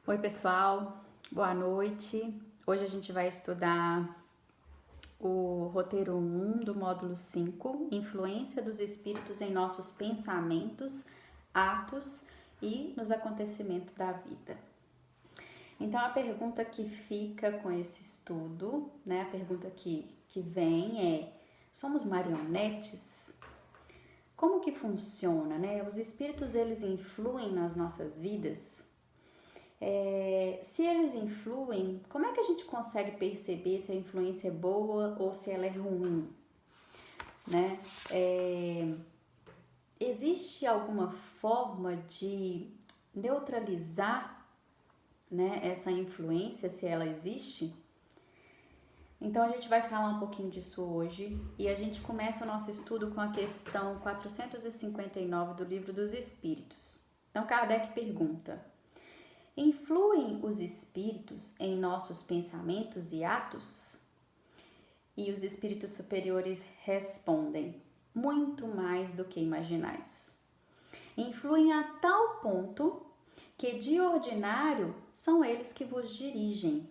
Oi, pessoal, boa noite. Hoje a gente vai estudar o roteiro 1 do módulo 5, Influência dos Espíritos em Nossos Pensamentos, Atos e nos Acontecimentos da Vida. Então, a pergunta que fica com esse estudo, né, a pergunta que vem é: somos marionetes? Como que funciona, né? Os espíritos, eles influem nas nossas vidas? Se eles influem, como é que a gente consegue perceber se a influência é boa ou se ela é ruim, né? Existe alguma forma de neutralizar, né, essa influência, se ela existe? Então a gente vai falar um pouquinho disso hoje e a gente começa o nosso estudo com a questão 459 do Livro dos Espíritos. Então Kardec pergunta: influem os espíritos em nossos pensamentos e atos? E os espíritos superiores respondem: muito mais do que imaginais. Influem a tal ponto que de ordinário são eles que vos dirigem.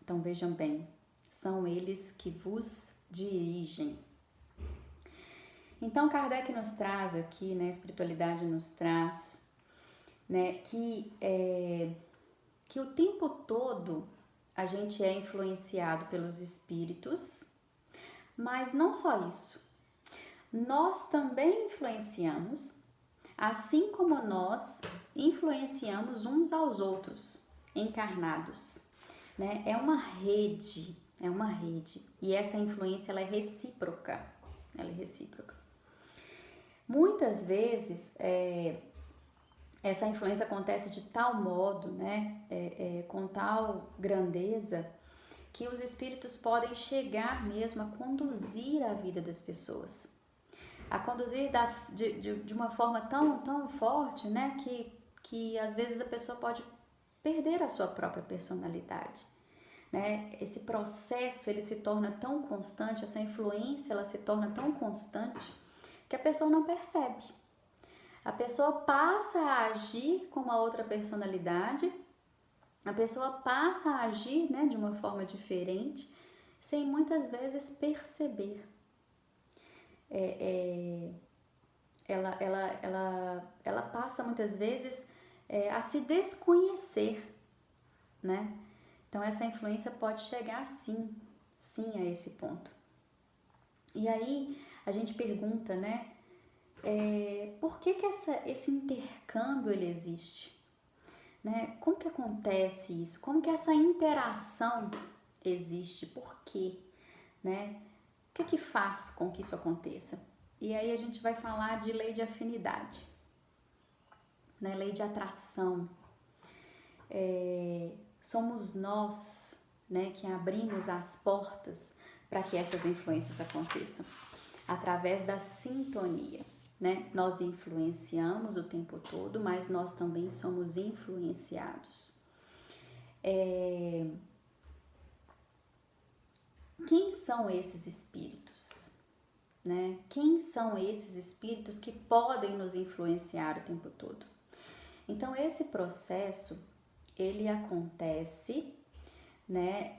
Então vejam bem, são eles que vos dirigem. Então Kardec nos traz aqui, né, a espiritualidade nos traz, né, que o tempo todo a gente é influenciado pelos espíritos, mas não só isso. Nós também influenciamos, assim como nós influenciamos uns aos outros, encarnados, né? É uma rede. E essa influência, ela é recíproca. Muitas vezes, essa influência acontece de tal modo, né, com tal grandeza, que os espíritos podem chegar mesmo a conduzir a vida das pessoas. A conduzir de uma forma tão forte, né, que às vezes a pessoa pode perder a sua própria personalidade. Né? Esse processo, ele se torna tão constante, essa influência, ela se torna tão constante, que a pessoa não percebe. A pessoa passa a agir com uma outra personalidade, a pessoa passa a agir, né, de uma forma diferente, sem muitas vezes perceber. Ela passa muitas vezes a se desconhecer, né? Então essa influência pode chegar sim a esse ponto. E aí a gente pergunta, né? Por que esse intercâmbio ele existe? Né? Como que acontece isso? Como que essa interação existe? Por quê? Né? O que faz com que isso aconteça? E aí a gente vai falar de lei de afinidade, né? Lei de atração. Somos nós, né, que abrimos as portas para que essas influências aconteçam, através da sintonia. Né? Nós influenciamos o tempo todo, mas nós também somos influenciados. Quem são esses espíritos? Né? Quem são esses espíritos que podem nos influenciar o tempo todo? Então, esse processo, ele acontece, né?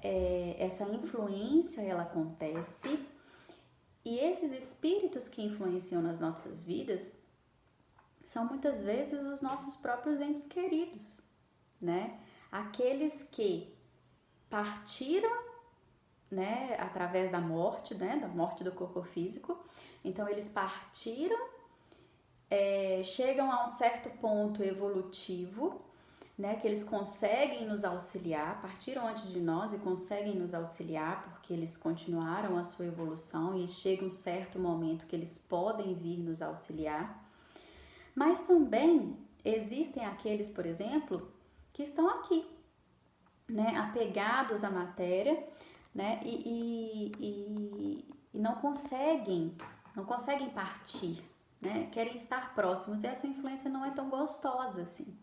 Essa influência, ela acontece, e esses espíritos que influenciam nas nossas vidas são muitas vezes os nossos próprios entes queridos, né? Aqueles que partiram, né, através da morte, né, da morte do corpo físico. Então eles partiram, chegam a um certo ponto evolutivo, né, que eles conseguem nos auxiliar, partiram antes de nós e conseguem nos auxiliar porque eles continuaram a sua evolução e chega um certo momento que eles podem vir nos auxiliar. Mas também existem aqueles, por exemplo, que estão aqui, né, apegados à matéria, né, e não conseguem partir, né, querem estar próximos, e essa influência não é tão gostosa assim.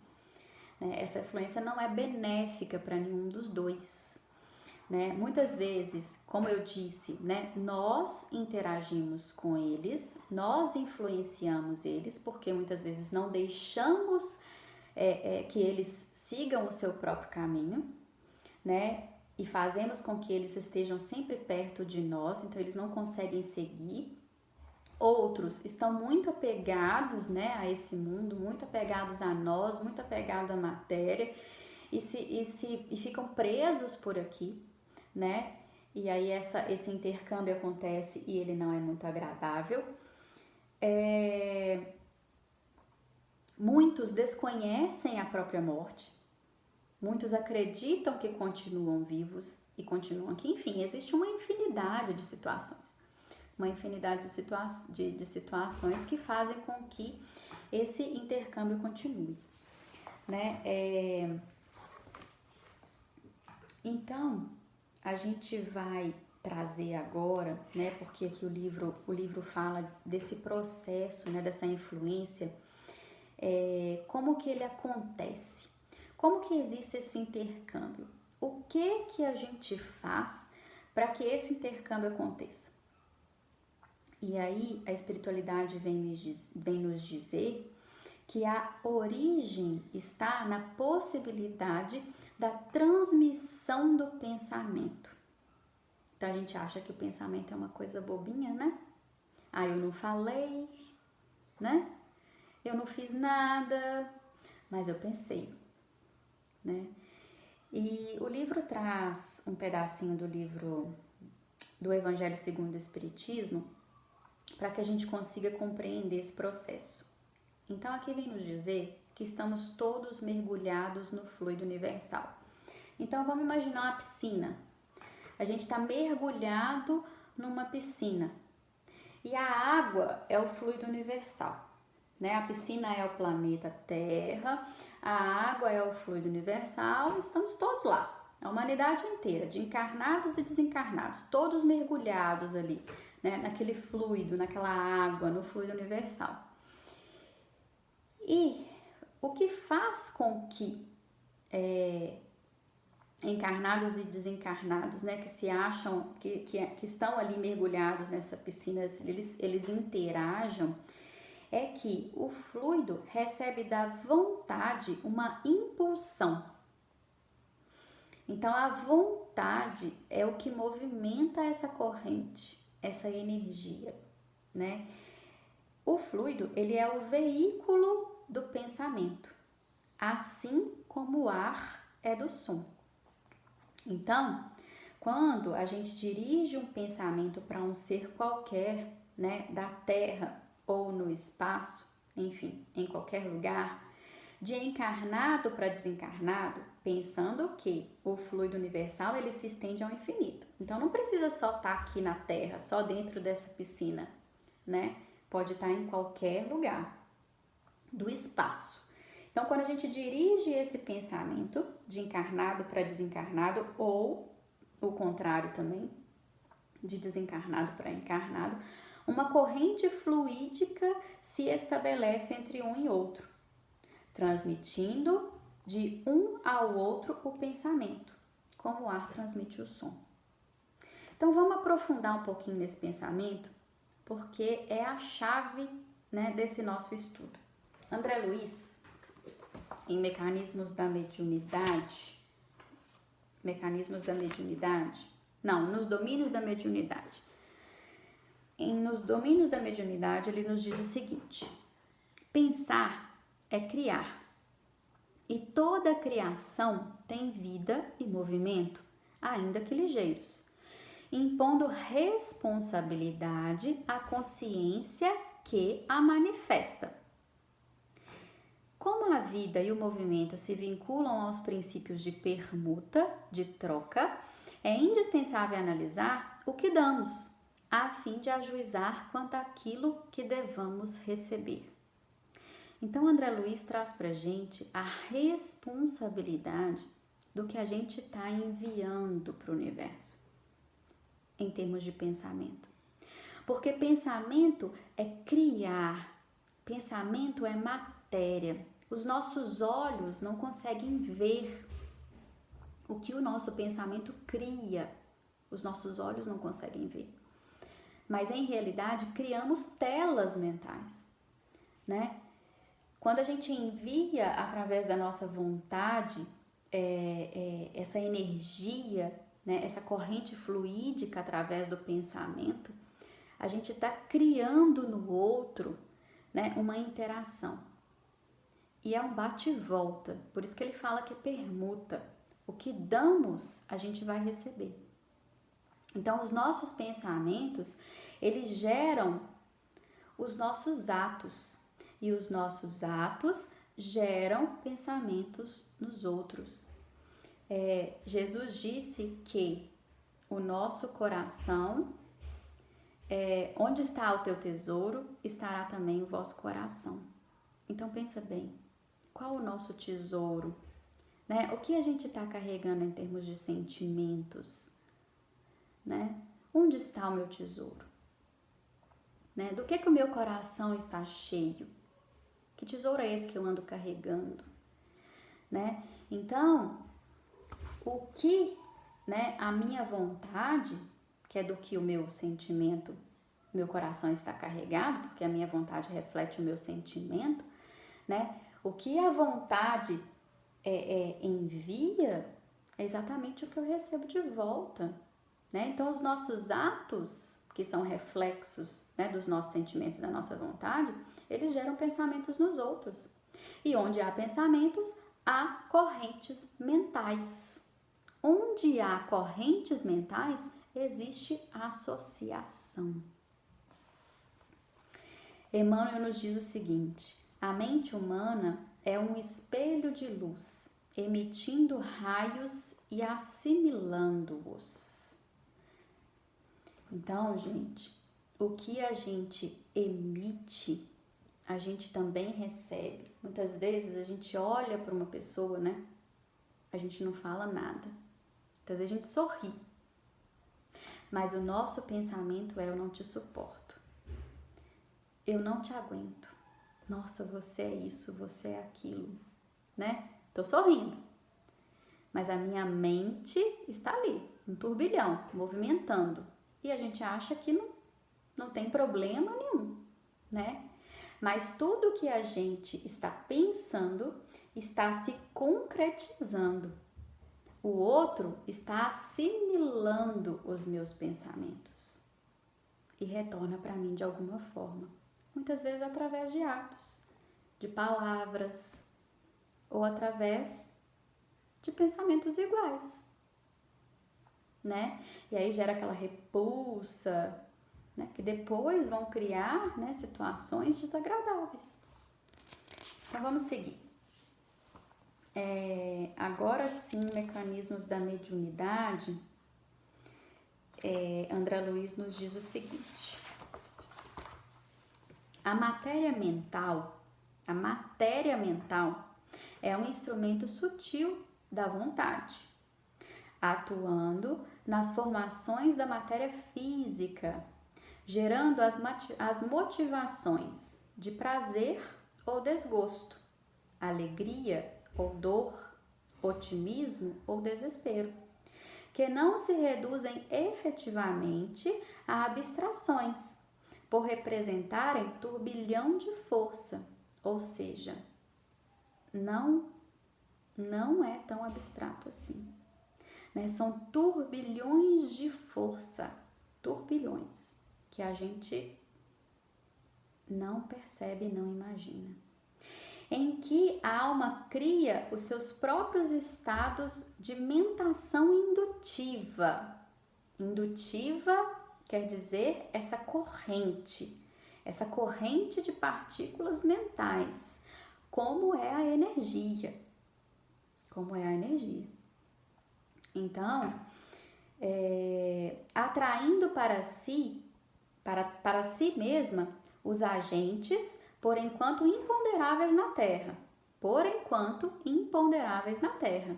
Né? Essa influência não é benéfica para nenhum dos dois. Né? Muitas vezes, como eu disse, né, nós interagimos com eles, nós influenciamos eles, porque muitas vezes não deixamos que eles sigam o seu próprio caminho, né? E fazemos com que eles estejam sempre perto de nós, então eles não conseguem seguir. Outros estão muito apegados, né, a esse mundo, muito apegados a nós, muito apegados à matéria e ficam presos por aqui, né? E aí esse intercâmbio acontece e ele não é muito agradável. Muitos desconhecem a própria morte, muitos acreditam que continuam vivos e continuam aqui. Enfim, existe uma infinidade de situações. Uma infinidade de situações que fazem com que esse intercâmbio continue, né? Então, a gente vai trazer agora, né? Porque aqui o livro fala desse processo, né? Dessa influência, como que ele acontece, como que existe esse intercâmbio, o que a gente faz para que esse intercâmbio aconteça. E aí a espiritualidade vem nos dizer que a origem está na possibilidade da transmissão do pensamento. Então a gente acha que o pensamento é uma coisa bobinha, né? Eu não falei, né? Eu não fiz nada, mas eu pensei, né? E o livro traz um pedacinho do livro do Evangelho segundo o Espiritismo, para que a gente consiga compreender esse processo. Então aqui vem nos dizer que estamos todos mergulhados no fluido universal. Então vamos imaginar uma piscina. A gente está mergulhado numa piscina e a água é o fluido universal, né? A piscina é o planeta Terra, a água é o fluido universal, estamos todos lá. A humanidade inteira, de encarnados e desencarnados, todos mergulhados ali, né, naquele fluido, naquela água, no fluido universal. E o que faz com que encarnados e desencarnados, né, que se acham, que estão ali mergulhados nessa piscina, eles interajam, é que o fluido recebe da vontade uma impulsão. Então, a vontade é o que movimenta essa corrente, essa energia, né? O fluido, ele é o veículo do pensamento, assim como o ar é do som. Então, quando a gente dirige um pensamento para um ser qualquer, né, da Terra ou no espaço, enfim, em qualquer lugar, de encarnado para desencarnado, pensando que o fluido universal ele se estende ao infinito. Então não precisa só estar aqui na Terra, só dentro dessa piscina, né? Pode estar em qualquer lugar do espaço. Então quando a gente dirige esse pensamento de encarnado para desencarnado, ou o contrário também, de desencarnado para encarnado, uma corrente fluídica se estabelece entre um e outro, transmitindo de um ao outro o pensamento, como o ar transmite o som. Então vamos aprofundar um pouquinho nesse pensamento, porque é a chave, né, desse nosso estudo. André Luiz, em Mecanismos da Mediunidade, nos Domínios da Mediunidade. Nos Domínios da Mediunidade, ele nos diz o seguinte: pensar é criar, e toda criação tem vida e movimento, ainda que ligeiros, impondo responsabilidade à consciência que a manifesta. Como a vida e o movimento se vinculam aos princípios de permuta, de troca, é indispensável analisar o que damos, a fim de ajuizar quanto àquilo que devamos receber. Então, André Luiz traz para a gente a responsabilidade do que a gente está enviando para o universo, em termos de pensamento. Porque pensamento é criar, pensamento é matéria. Os nossos olhos não conseguem ver o que o nosso pensamento cria. Os nossos olhos não conseguem ver. Mas, em realidade, criamos telas mentais, né? Quando a gente envia através da nossa vontade essa energia, né, essa corrente fluídica através do pensamento, a gente está criando no outro, né, uma interação. E é um bate e volta, por isso que ele fala que é permuta. O que damos, a gente vai receber. Então, os nossos pensamentos, eles geram os nossos atos. E os nossos atos geram pensamentos nos outros. Jesus disse que o nosso coração, onde está o teu tesouro, estará também o vosso coração. Então pensa bem, qual o nosso tesouro? Né? O que a gente está carregando em termos de sentimentos? Né? Onde está o meu tesouro? Né? Do que o meu coração está cheio? Que tesouro é esse que eu ando carregando? Né? Então, o que, né, a minha vontade, que é do que o meu sentimento, meu coração está carregado, porque a minha vontade reflete o meu sentimento, né? O que a vontade envia é exatamente o que eu recebo de volta, né? Então, os nossos atos, que são reflexos, né, dos nossos sentimentos, da nossa vontade, eles geram pensamentos nos outros. E onde há pensamentos, há correntes mentais. Onde há correntes mentais, existe associação. Emmanuel nos diz o seguinte: a mente humana é um espelho de luz, emitindo raios e assimilando-os. Então, gente, o que a gente emite, a gente também recebe. Muitas vezes a gente olha para uma pessoa, né? A gente não fala nada. Muitas vezes a gente sorri. Mas o nosso pensamento é: eu não te suporto. Eu não te aguento. Nossa, você é isso, você é aquilo, né? Tô sorrindo. Mas a minha mente está ali, um turbilhão, movimentando. E a gente acha que não tem problema nenhum, né? Mas tudo que a gente está pensando está se concretizando. O outro está assimilando os meus pensamentos e retorna para mim de alguma forma. Muitas vezes através de atos, de palavras ou através de pensamentos iguais, né? E aí gera aquela repulsa, né? Que depois vão criar, né, situações desagradáveis. Então vamos seguir. Agora sim, mecanismos da mediunidade. André Luiz nos diz o seguinte: a matéria mental é um instrumento sutil da vontade, atuando nas formações da matéria física, gerando as motivações de prazer ou desgosto, alegria ou dor, otimismo ou desespero, que não se reduzem efetivamente a abstrações, por representarem turbilhão de força, ou seja, não é tão abstrato assim, né? São turbilhões de força, turbilhões, que a gente não percebe, não imagina. Em que a alma cria os seus próprios estados de mentação indutiva. Indutiva quer dizer essa corrente de partículas mentais, como é a energia. Então, atraindo para si mesma os agentes, por enquanto imponderáveis na Terra,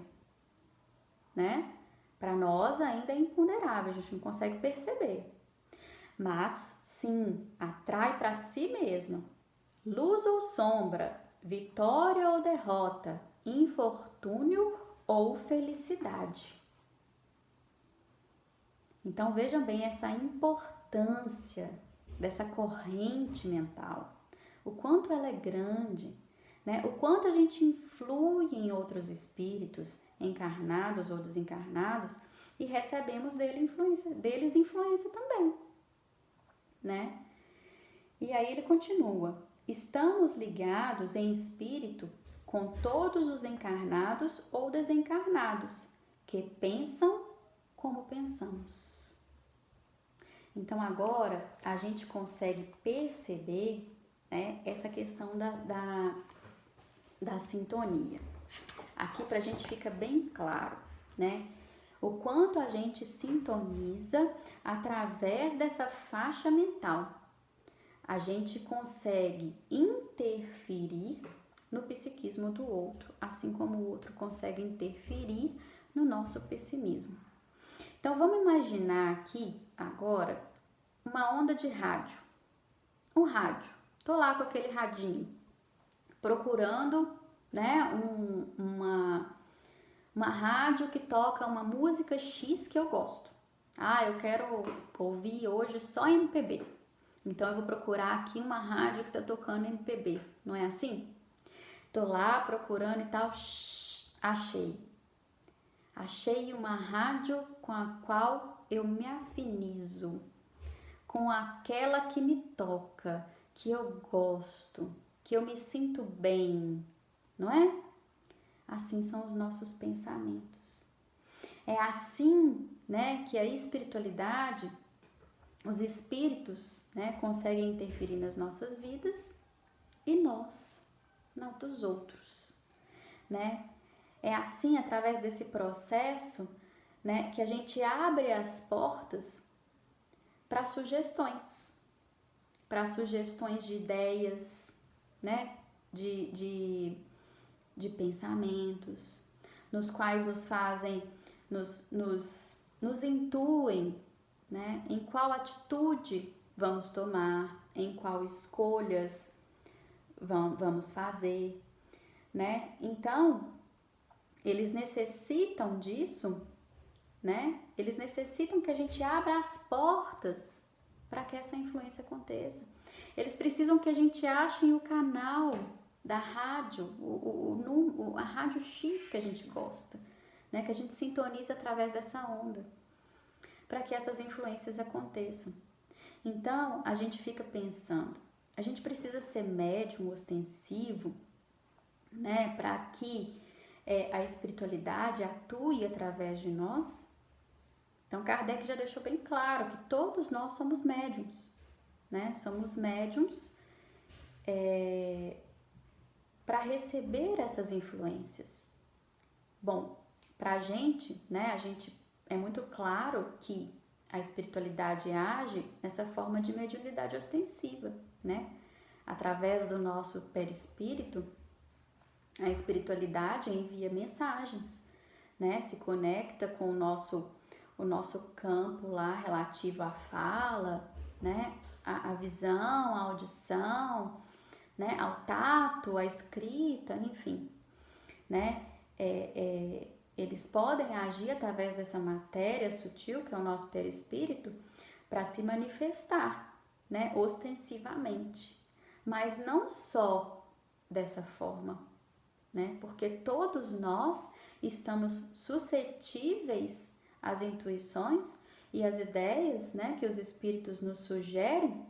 né? Para nós ainda é imponderável, a gente não consegue perceber. Mas sim, atrai para si mesma, luz ou sombra, vitória ou derrota, infortúnio ou felicidade. Então vejam bem essa importância dessa corrente mental, o quanto ela é grande, né? O quanto a gente influi em outros espíritos, encarnados ou desencarnados, e recebemos deles influência também, né? E aí ele continua: estamos ligados em espírito com todos os encarnados ou desencarnados que pensam como pensamos. Então agora a gente consegue perceber, né, essa questão da sintonia. Aqui pra gente fica bem claro, né? O quanto a gente sintoniza através dessa faixa mental. A gente consegue interferir no psiquismo do outro, assim como o outro consegue interferir no nosso pessimismo. Então vamos imaginar aqui agora uma onda de rádio. Um rádio. Tô lá com aquele radinho, procurando, né, uma rádio que toca uma música X que eu gosto. Ah, eu quero ouvir hoje só MPB. Então eu vou procurar aqui uma rádio que tá tocando MPB. Não é assim? Tô lá procurando e tal, achei. Achei uma rádio com a qual eu me afinizo, com aquela que me toca, que eu gosto, que eu me sinto bem, não é? Assim são os nossos pensamentos. É assim, né, que a espiritualidade, os espíritos, né, conseguem interferir nas nossas vidas e nós na dos outros, né? É assim, através desse processo, né, que a gente abre as portas para sugestões de ideias, né, de pensamentos, nos quais nos fazem, nos intuem, né, em qual atitude vamos tomar, em qual escolhas vamos fazer, né? Então, eles necessitam disso, né? Eles necessitam que a gente abra as portas para que essa influência aconteça. Eles precisam que a gente ache o canal da rádio, a rádio X que a gente gosta, né? Que a gente sintoniza através dessa onda, para que essas influências aconteçam. Então, a gente fica pensando, a gente precisa ser médium ostensivo, né? Para que a espiritualidade atue através de nós. Então, Kardec já deixou bem claro que todos nós somos médiums, né? Somos médiums para receber essas influências. Bom, para a gente, né? É muito claro que a espiritualidade age nessa forma de mediunidade ostensiva, né? Através do nosso perispírito, a espiritualidade envia mensagens, né? Se conecta com o nosso campo lá relativo à fala, né? A visão, a audição, né? Ao tato, à escrita, enfim, né? Eles podem agir através dessa matéria sutil, que é o nosso perispírito, para se manifestar, né? Ostensivamente. Mas não só dessa forma, né? Porque todos nós estamos suscetíveis às intuições e às ideias, né, que os espíritos nos sugerem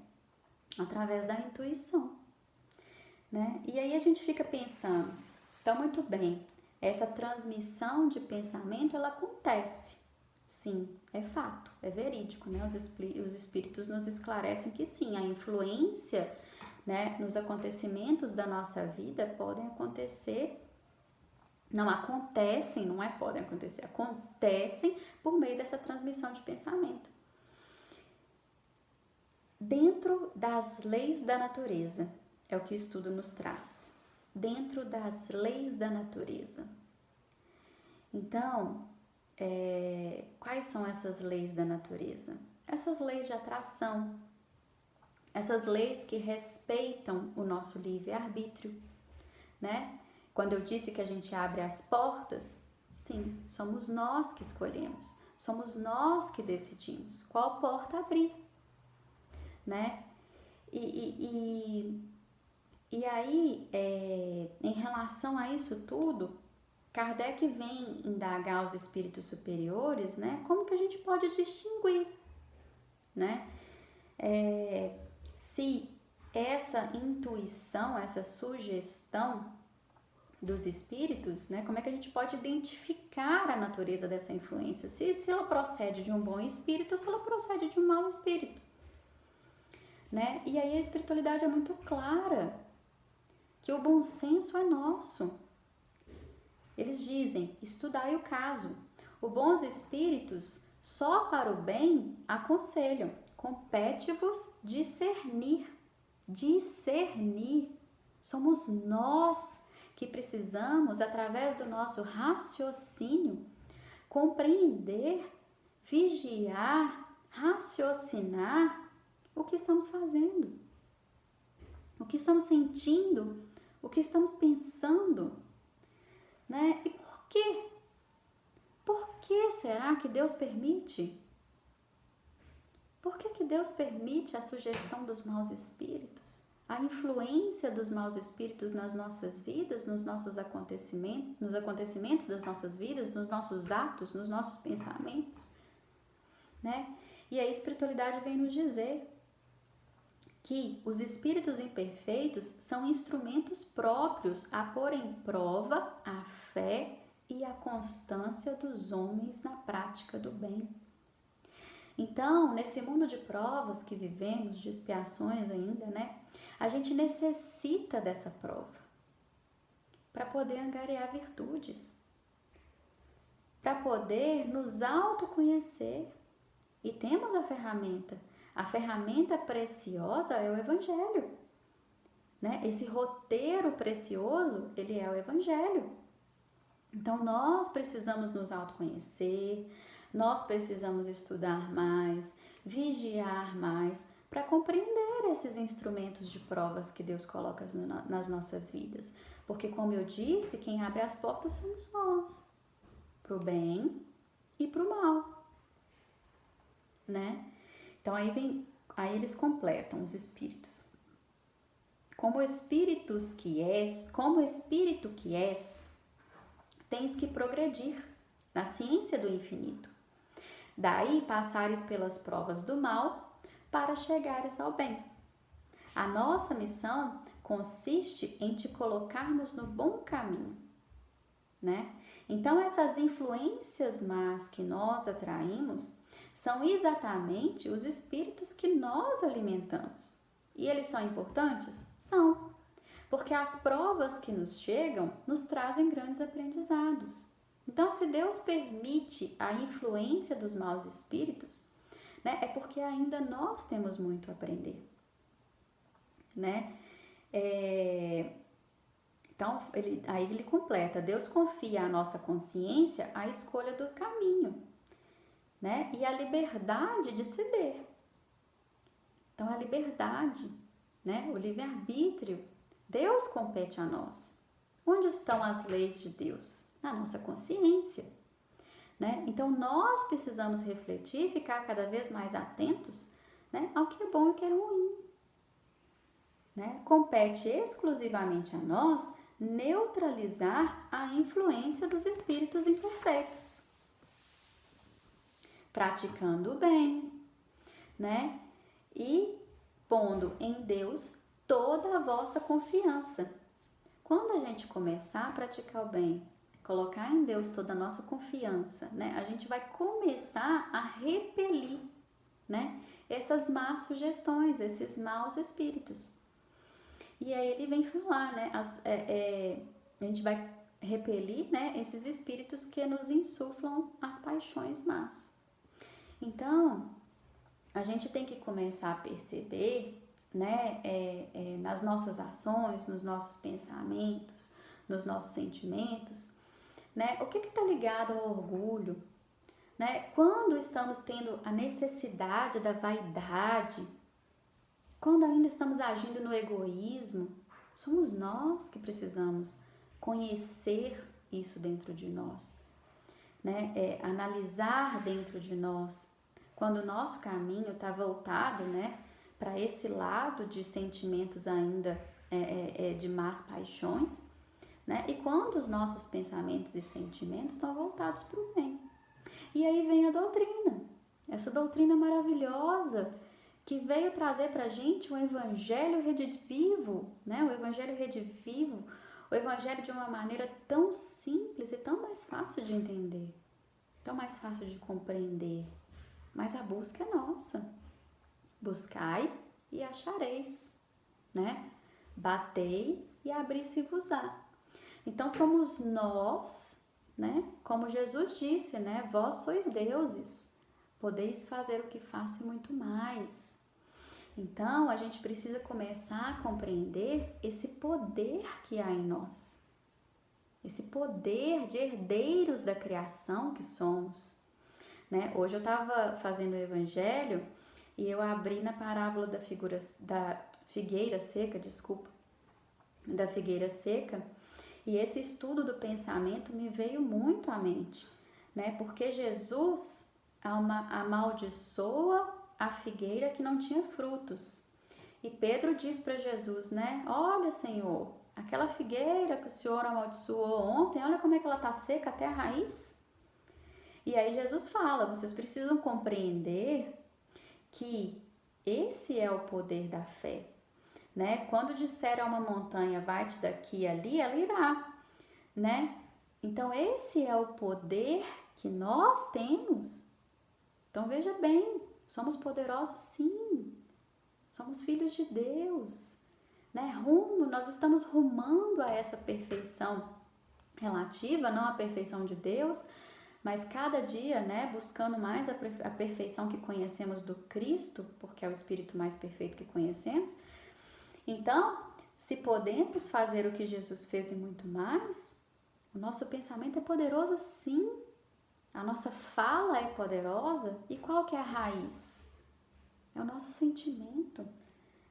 através da intuição, né? E aí a gente fica pensando, então muito bem, essa transmissão de pensamento ela acontece, sim, é fato, é verídico, né? Os espíritos nos esclarecem que sim, a influência, né, nos acontecimentos da nossa vida podem acontecer. Não acontecem, não é podem acontecer, acontecem por meio dessa transmissão de pensamento. Dentro das leis da natureza, é o que o estudo nos traz. Dentro das leis da natureza. Então, quais são essas leis da natureza? Essas leis de atração, essas leis que respeitam o nosso livre-arbítrio, né? Quando eu disse que a gente abre as portas, sim, somos nós que escolhemos, somos nós que decidimos qual porta abrir, né? E E aí, em relação a isso tudo, Kardec vem indagar aos espíritos superiores, né? Como que a gente pode distinguir, né? Se essa intuição, essa sugestão dos espíritos, né? Como é que a gente pode identificar a natureza dessa influência? Se ela procede de um bom espírito ou se ela procede de um mau espírito, né? E aí a espiritualidade é muito clara que o bom senso é nosso. Eles dizem: estudai o caso. Os bons espíritos só para o bem aconselham. Compete-vos discernir. Discernir. Somos nós que precisamos, através do nosso raciocínio, compreender, vigiar, raciocinar o que estamos fazendo, o que estamos sentindo, o que estamos pensando, né? E por quê? Por que será que Deus permite? Por que Deus permite a sugestão dos maus espíritos? A influência dos maus espíritos nas nossas vidas, nos acontecimentos das nossas vidas, nos nossos atos, nos nossos pensamentos, né? E a espiritualidade vem nos dizer que os espíritos imperfeitos são instrumentos próprios a pôr em prova a fé e a constância dos homens na prática do bem. Então, nesse mundo de provas que vivemos, de expiações ainda, né? A gente necessita dessa prova para poder angariar virtudes, para poder nos autoconhecer. E temos a ferramenta preciosa é o Evangelho, né? Esse roteiro precioso, ele é o Evangelho. Então, nós precisamos nos autoconhecer, nós precisamos estudar mais, vigiar mais, para compreender esses instrumentos de provas que Deus coloca nas nossas vidas. Porque, como eu disse, quem abre as portas somos nós, para o bem e para o mal, né? Então, aí eles completam os espíritos. Como espírito que és, tens que progredir na ciência do infinito. Daí passares pelas provas do mal para chegares ao bem. A nossa missão consiste em te colocarmos no bom caminho, né? Então, essas influências más que nós atraímos são exatamente os espíritos que nós alimentamos. E eles são importantes? São, porque as provas que nos chegam nos trazem grandes aprendizados. Então, se Deus permite a influência dos maus espíritos, né, é porque ainda nós temos muito a aprender, né? Então, aí ele completa: Deus confia à nossa consciência a escolha do caminho, né? E a liberdade de ceder. Então, a liberdade, né? O livre-arbítrio, Deus compete a nós. Onde estão as leis de Deus? Na nossa consciência, né? Então, nós precisamos refletir e ficar cada vez mais atentos, né, ao que é bom e o que é ruim, né? Compete exclusivamente a nós neutralizar a influência dos espíritos imperfeitos, praticando o bem, né? E pondo em Deus toda a vossa confiança. Quando a gente começar a praticar o bem, colocar em Deus toda a nossa confiança, né? A gente vai começar a repelir, né? Essas más sugestões, esses maus espíritos. E aí ele vem falar, né? A gente vai repelir, né? Esses espíritos que nos insuflam as paixões más. Então, a gente tem que começar a perceber, né? Nas nossas ações, nos nossos pensamentos, nos nossos sentimentos, né? O que está ligado ao orgulho, né? Quando estamos tendo a necessidade da vaidade, quando ainda estamos agindo no egoísmo, somos nós que precisamos conhecer isso dentro de nós, né? Analisar dentro de nós. Quando o nosso caminho está voltado, né, para esse lado de sentimentos ainda de más paixões, né? E quando os nossos pensamentos e sentimentos estão voltados para o bem. E aí vem a doutrina, essa doutrina maravilhosa que veio trazer para a gente o evangelho redivivo, né? O evangelho redivivo, o evangelho de uma maneira tão simples e tão mais fácil de entender, tão mais fácil de compreender. Mas a busca é nossa. Buscai e achareis, né? Batei e abri-se-vos-á. Então somos nós, né? Como Jesus disse, né? Vós sois deuses, podeis fazer o que faço e muito mais. Então a gente precisa começar a compreender esse poder que há em nós, esse poder de herdeiros da criação que somos, né? Hoje eu estava fazendo o evangelho e eu abri na parábola da figueira seca, da figueira seca, e esse estudo do pensamento me veio muito à mente, né? Porque Jesus amaldiçoa a figueira que não tinha frutos. E Pedro diz para Jesus, né? Olha, Senhor, aquela figueira que o Senhor amaldiçoou ontem, olha como é que ela está seca até a raiz. E aí Jesus fala, vocês precisam compreender que esse é o poder da fé, né? Quando disser a uma montanha, vai-te daqui e ali, ela irá, né? Então esse é o poder que nós temos. Então veja bem, somos poderosos sim, somos filhos de Deus, né? Nós estamos rumando a essa perfeição relativa, não a perfeição de Deus, mas cada dia, né, buscando mais a perfeição que conhecemos do Cristo, porque é o Espírito mais perfeito que conhecemos. Então, se podemos fazer o que Jesus fez e muito mais, o nosso pensamento é poderoso sim, a nossa fala é poderosa. E qual que é a raiz? É o nosso sentimento,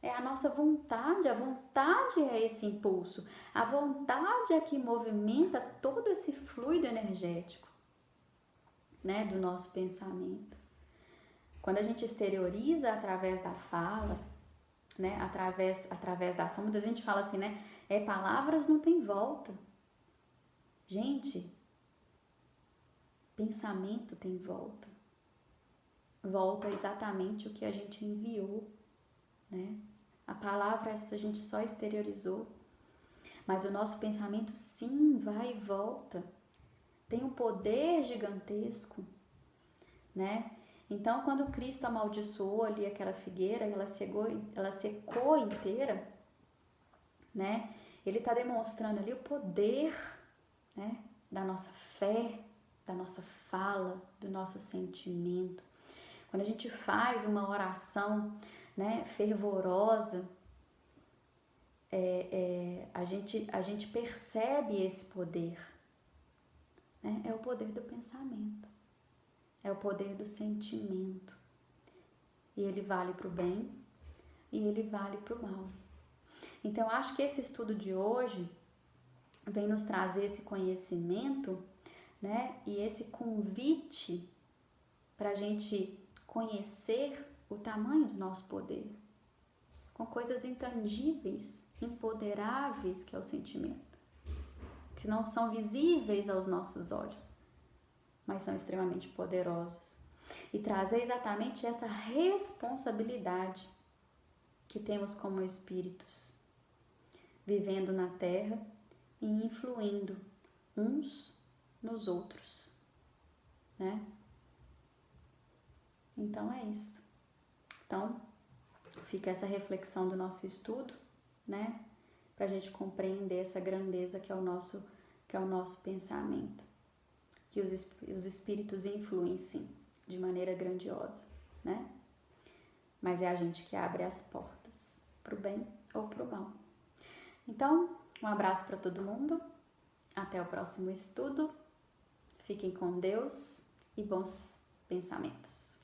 é a nossa vontade. A vontade é esse impulso, a vontade é que movimenta todo esse fluido energético, né, do nosso pensamento. Quando a gente exterioriza através da fala, né, através da ação, muita gente fala assim, né, palavras não tem volta. Gente, pensamento tem volta. Volta exatamente o que a gente enviou, né? A palavra a gente só exteriorizou, mas o nosso pensamento sim vai e volta. Tem um poder gigantesco, né? Então, quando Cristo amaldiçoou ali aquela figueira, ela secou inteira, né? Ele está demonstrando ali o poder, né, da nossa fé, da nossa fala, do nosso sentimento. Quando a gente faz uma oração, né, fervorosa, a gente percebe esse poder, né? É o poder do pensamento, é o poder do sentimento. E ele vale para o bem e ele vale para o mal. Então, eu acho que esse estudo de hoje vem nos trazer esse conhecimento, né? E esse convite para a gente conhecer o tamanho do nosso poder, com coisas intangíveis, imponderáveis, que é o sentimento, que não são visíveis aos nossos olhos, mas são extremamente poderosos. E trazer exatamente essa responsabilidade que temos como espíritos, vivendo na Terra e influindo uns nos outros, né? Então é isso. Então, fica essa reflexão do nosso estudo, né? Para a gente compreender essa grandeza que é o nosso pensamento. Que os espíritos influem sim, de maneira grandiosa, né? Mas é a gente que abre as portas, pro bem ou pro mal. Então, um abraço para todo mundo. Até o próximo estudo. Fiquem com Deus e bons pensamentos.